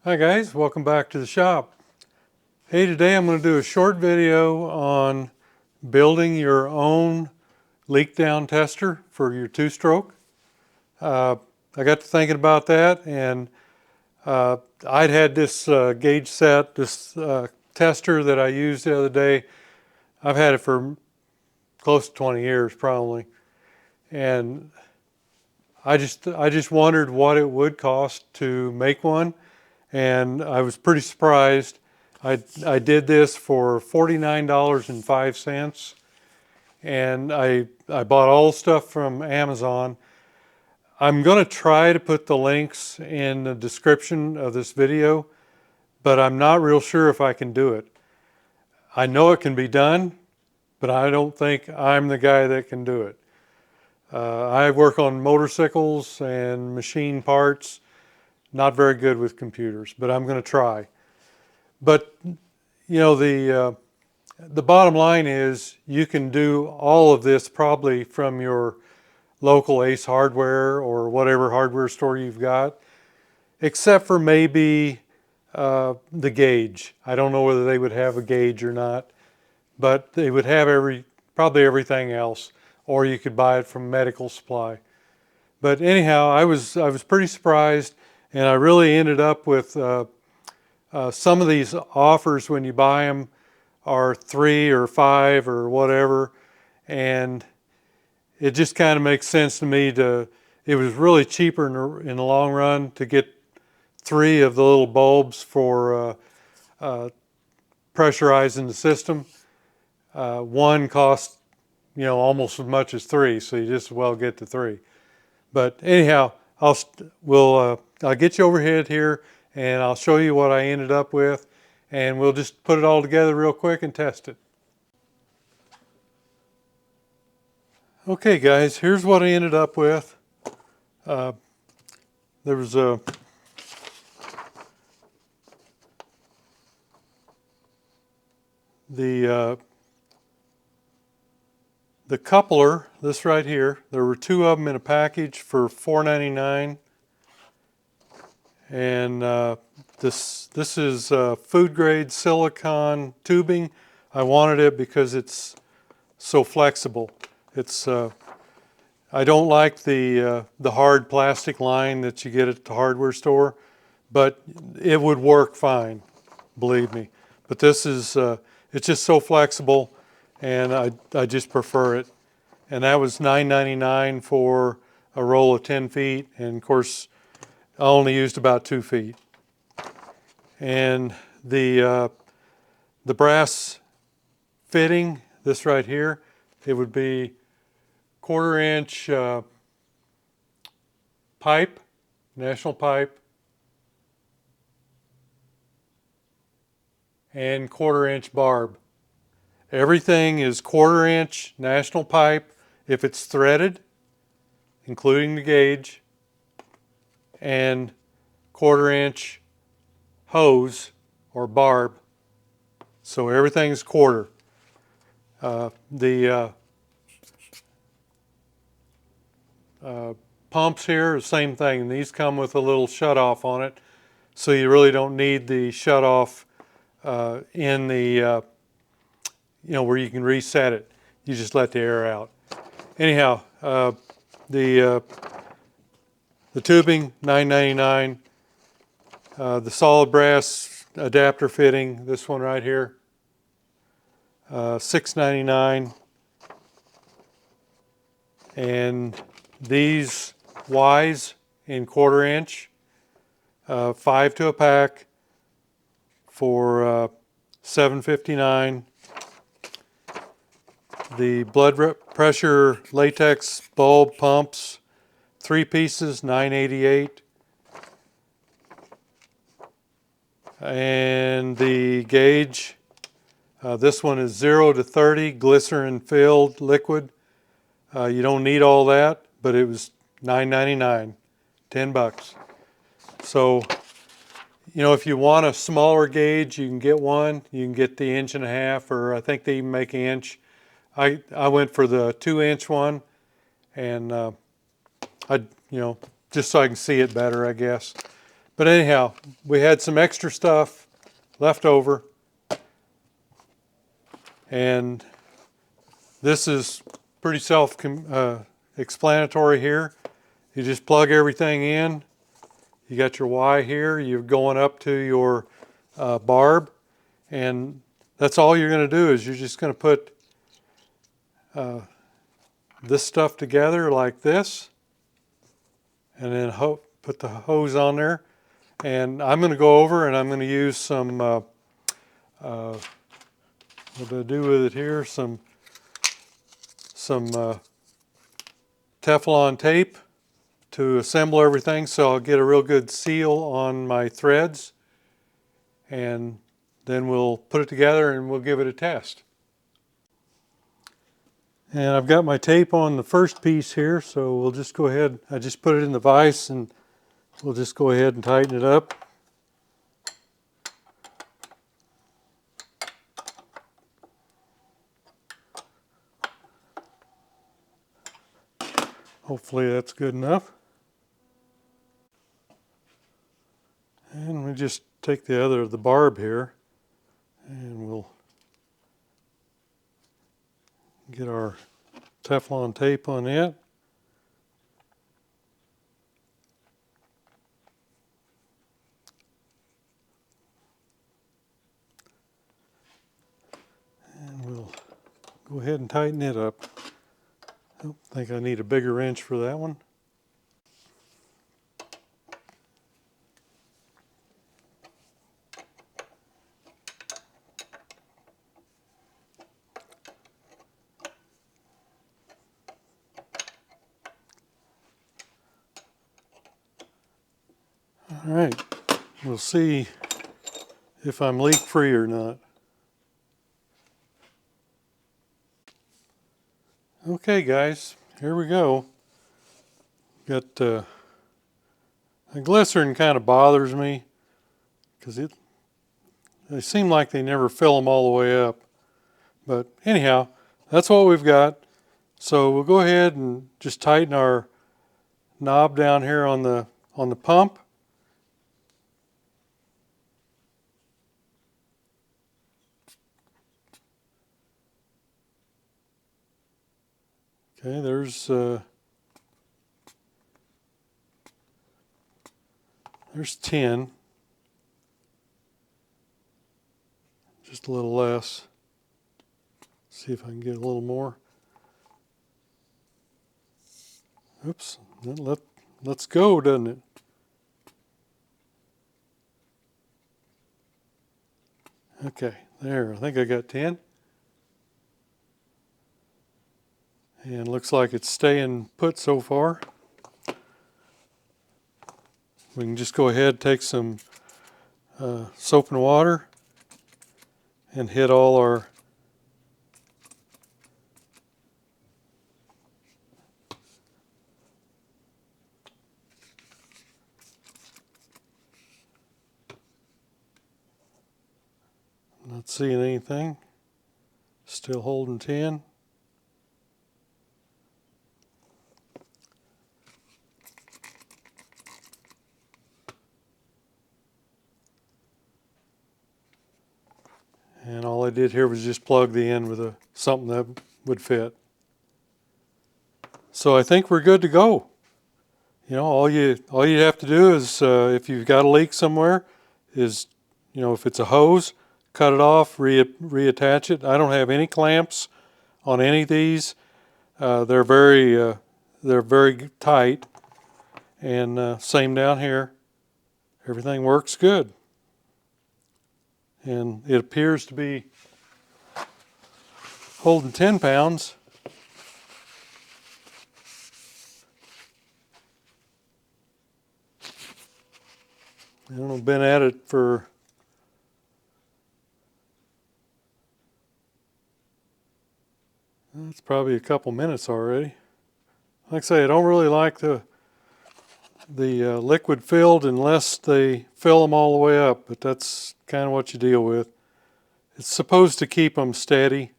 Hi guys, welcome back to the shop. Hey, today I'm going to do a short video on building your own leak down tester for your two-stroke. I got to thinking about that, and I'd had this gauge set, this tester that I used the other day. I've had it for close to 20 years probably, and I just wondered what it would cost to make one. And I was pretty surprised. I did this for $49.05, and I bought all the stuff from Amazon. I'm going to try to put the links in the description of this video, but I'm not real sure if I can do it. I know it can be done, but I don't think I'm the guy that can do it. I work on motorcycles and machine parts. Not very good with computers, but I'm going to try. But you know, the bottom line is you can do all of this probably from your local Ace Hardware or whatever hardware store you've got, except for maybe the gauge. I don't know whether they would have a gauge or not, but they would have probably everything else, or you could buy it from medical supply. But anyhow, I was pretty surprised. And I really ended up with some of these offers when you buy them are 3 or 5 or whatever, and it just kind of makes sense to me it was really cheaper in the long run to get 3 of the little bulbs for pressurizing the system. One costs, almost as much as 3, so you just as well get the 3. But anyhow, I'll get you overhead here and I'll show you what I ended up with, and we'll just put it all together real quick and test it. Okay guys, here's what I ended up with. There was the coupler, this right here. There were 2 of them in a package for $4.99. And this is food grade silicone tubing. I wanted it because it's so flexible. It's I don't like the hard plastic line that you get at the hardware store, but it would work fine, believe me. But this is it's just so flexible, and I just prefer it. And that was $9.99 for a roll of 10 feet, and of course I only used about 2 feet. And the brass fitting, this right here, it would be 1/4 inch pipe, national pipe, and 1/4 inch barb. Everything is 1/4 inch national pipe if it's threaded, including the gauge, and 1/4 inch hose or barb. So everything's 1/4. The pumps here, the same thing. These come with a little shutoff on it, so you really don't need the shutoff in the where you can reset it. You just let the air out. Anyhow, the tubing, $9.99. The solid brass adapter fitting, this one right here, $6.99. And these Ys in 1/4 inch, 5 to a pack for $7.59. The blood pressure latex bulb pumps, 3 pieces, $9.88. And the gauge, this one is 0 to 30 glycerin filled liquid. You don't need all that, but it was $9.99, $10. So, if you want a smaller gauge, you can get one. You can get the 1.5 inch, or I think they even make 1 inch. I went for the 2 inch one, and just so I can see it better, I guess. But anyhow, we had some extra stuff left over, and this is pretty self-explanatory here. You just plug everything in. You got your Y here. You're going up to your barb, and that's all you're going to do is you're just going to put this stuff together like this, and then put the hose on there. And I'm going to go over and I'm going to use some, what do I do with it here? Some Teflon tape to assemble everything so I'll get a real good seal on my threads, and then we'll put it together and we'll give it a test. And I've got my tape on the first piece here, so we'll just go ahead. I just put it in the vise and we'll just go ahead and tighten it up. Hopefully that's good enough. And we just take the barb here, and we'll get our Teflon tape on it. And we'll go ahead and tighten it up. I think I need a bigger wrench for that one. All right, we'll see if I'm leak free or not. Okay guys, here we go. Got the glycerin kind of bothers me because they seem like they never fill them all the way up. But anyhow, that's what we've got. So we'll go ahead and just tighten our knob down here on the pump. Okay, there's 10, just a little less. See if I can get a little more. Oops, let's go, doesn't it? Okay, there, I think I got 10. And looks like it's staying put so far. We can just go ahead and take some soap and water and hit all our not seeing anything. Still holding 10. And all I did here was just plug the end with something that would fit. So I think we're good to go. You know, all you have to do is, if you've got a leak somewhere, is, you know, if it's a hose, cut it off, reattach it. I don't have any clamps on any of these. They're very tight, and same down here. Everything works good, and it appears to be holding 10 pounds. I've been at it for it's probably a couple minutes already. Like I say, I don't really like the liquid filled unless they fill them all the way up, but that's kind of what you deal with. It's supposed to keep them steady.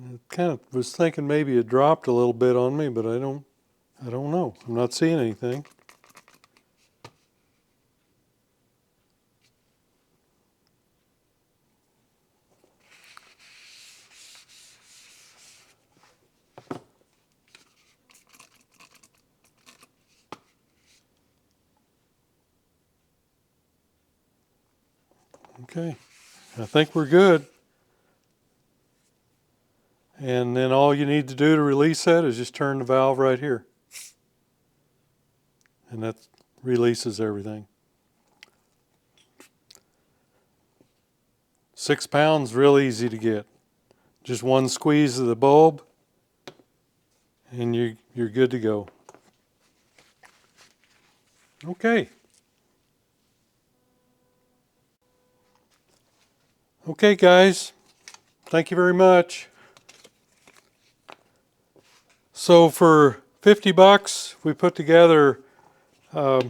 I kind of was thinking maybe it dropped a little bit on me, but I don't know. I'm not seeing anything. Okay, I think we're good. And then all you need to do to release that is just turn the valve right here. And that releases everything. 6 pounds, real easy to get. Just one squeeze of the bulb and you're good to go. Okay. Okay, guys. Thank you very much. So for 50 bucks, we put together a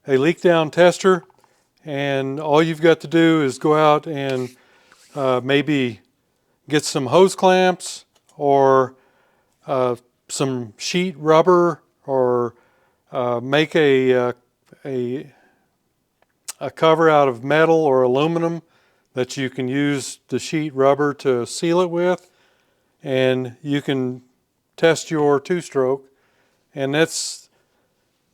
leak down tester, and all you've got to do is go out and maybe get some hose clamps or some sheet rubber, or make a cover out of metal or aluminum that you can use the sheet rubber to seal it with, and you can test your two-stroke. And that's,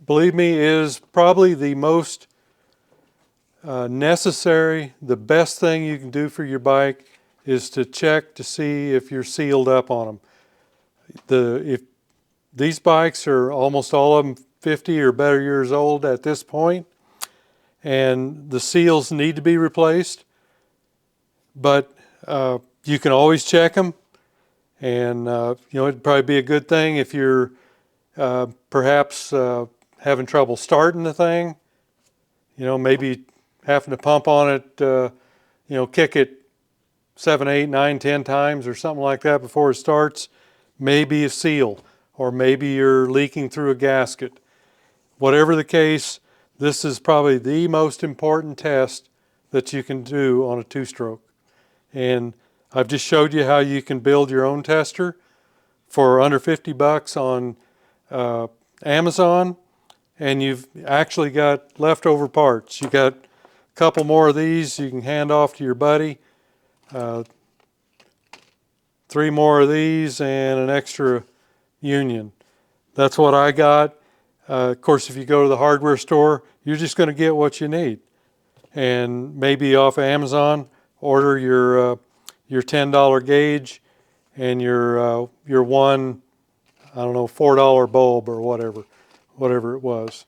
believe me, is probably the most necessary, the best thing you can do for your bike is to check to see if you're sealed up on them. If these bikes are almost all of them 50 or better years old at this point, and the seals need to be replaced, but you can always check them. And it'd probably be a good thing if you're perhaps having trouble starting the thing, maybe having to pump on it, kick it 7, 8, 9, 10 times or something like that before it starts. Maybe a seal, or maybe you're leaking through a gasket. Whatever the case, this is probably the most important test that you can do on a two-stroke. And I've just showed you how you can build your own tester for under 50 bucks on Amazon, and you've actually got leftover parts. You got a couple more of these you can hand off to your buddy, 3 more of these, and an extra union. That's what I got. Of course, if you go to the hardware store, you're just going to get what you need. And maybe off of Amazon, order your $10 gauge and your one, I don't know, $4 bulb or whatever it was.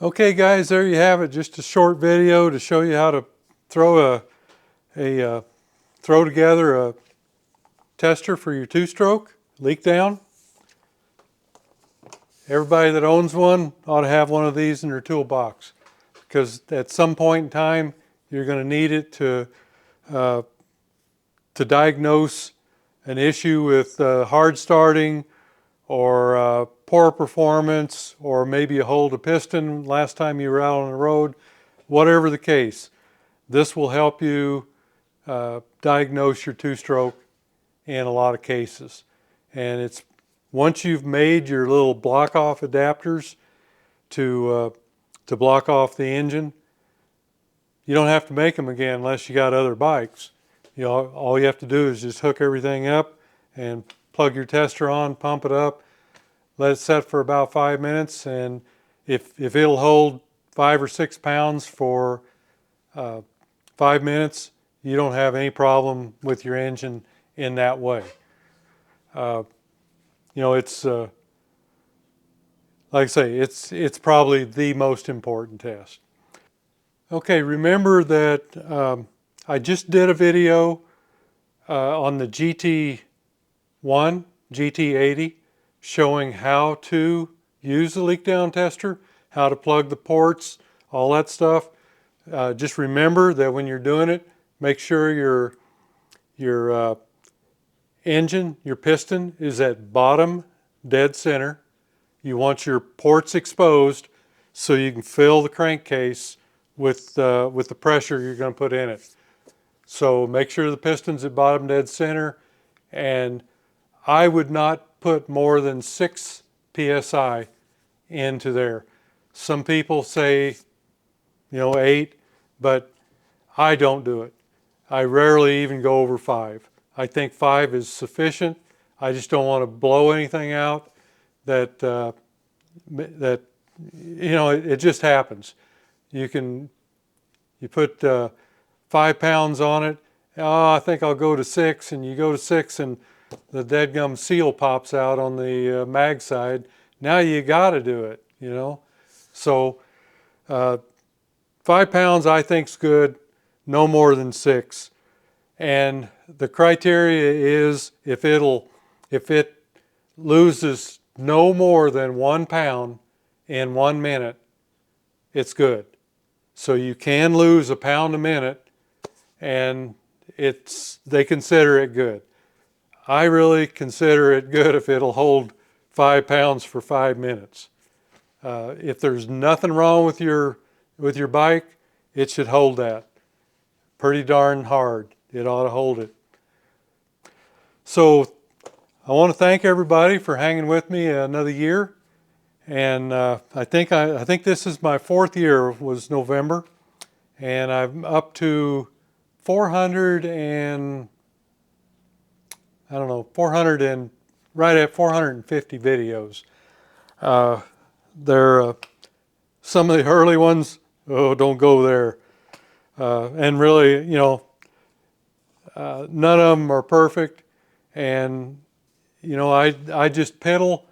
Okay, guys, there you have it. Just a short video to show you how to throw throw together a tester for your two-stroke leak down. Everybody that owns one ought to have one of these in their toolbox, because at some point in time you're going to need it to diagnose an issue with hard starting, or poor performance, or maybe you hold a piston last time you were out on the road. Whatever the case, this will help you diagnose your two-stroke in a lot of cases. And it's once you've made your little block-off adapters to block off the engine, you don't have to make them again unless you got other bikes. All you have to do is just hook everything up and plug your tester on, pump it up, let it set for about 5 minutes, and if it'll hold 5 or 6 pounds for 5 minutes, you don't have any problem with your engine in that way. It's like I say, it's probably the most important test. Okay, remember that I just did a video on the GT1, GT80, showing how to use the leak down tester, how to plug the ports, all that stuff. Just remember that when you're doing it, make sure your engine, your piston, is at bottom dead center. You want your ports exposed so you can fill the crankcase with the pressure you're going to put in it. So make sure the piston's at bottom dead center, and I would not put more than 6 psi into there. Some people say, 8, but I don't do it. I rarely even go over 5. I think 5 is sufficient. I just don't want to blow anything out that it just happens. You put 5 pounds on it. Oh, I think I'll go to 6, and you go to 6, and the deadgum seal pops out on the mag side. Now you got to do it, So 5 pounds I think's good, no more than 6. And the criteria is if it loses no more than 1 pound in 1 minute, it's good. So you can lose a pound a minute, and they consider it good. I really consider it good if it'll hold 5 pounds for 5 minutes. If there's nothing wrong with your bike, it should hold that. Pretty darn hard. It ought to hold it. So I want to thank everybody for hanging with me another year. And I think this is my 4th year, was November, and I'm up to 400 and right at 450 videos. They're some of the early ones. Oh, don't go there. And really, none of them are perfect. And I just pedal.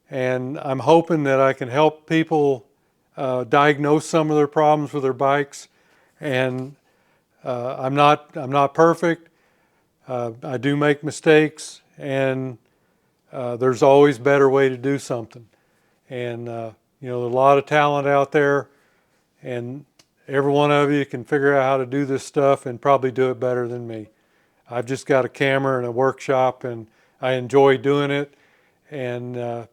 And I'm hoping that I can help people diagnose some of their problems with their bikes. And I'm not perfect. I do make mistakes, and there's always a better way to do something. And there's a lot of talent out there, and every one of you can figure out how to do this stuff and probably do it better than me. I've just got a camera and a workshop, and I enjoy doing it. And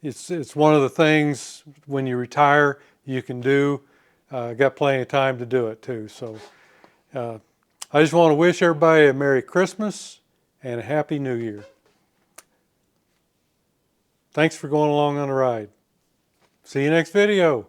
it's one of the things when you retire you can do. Got plenty of time to do it too. So I just want to wish everybody a Merry Christmas and a Happy New Year. Thanks for going along on the ride. See you next video.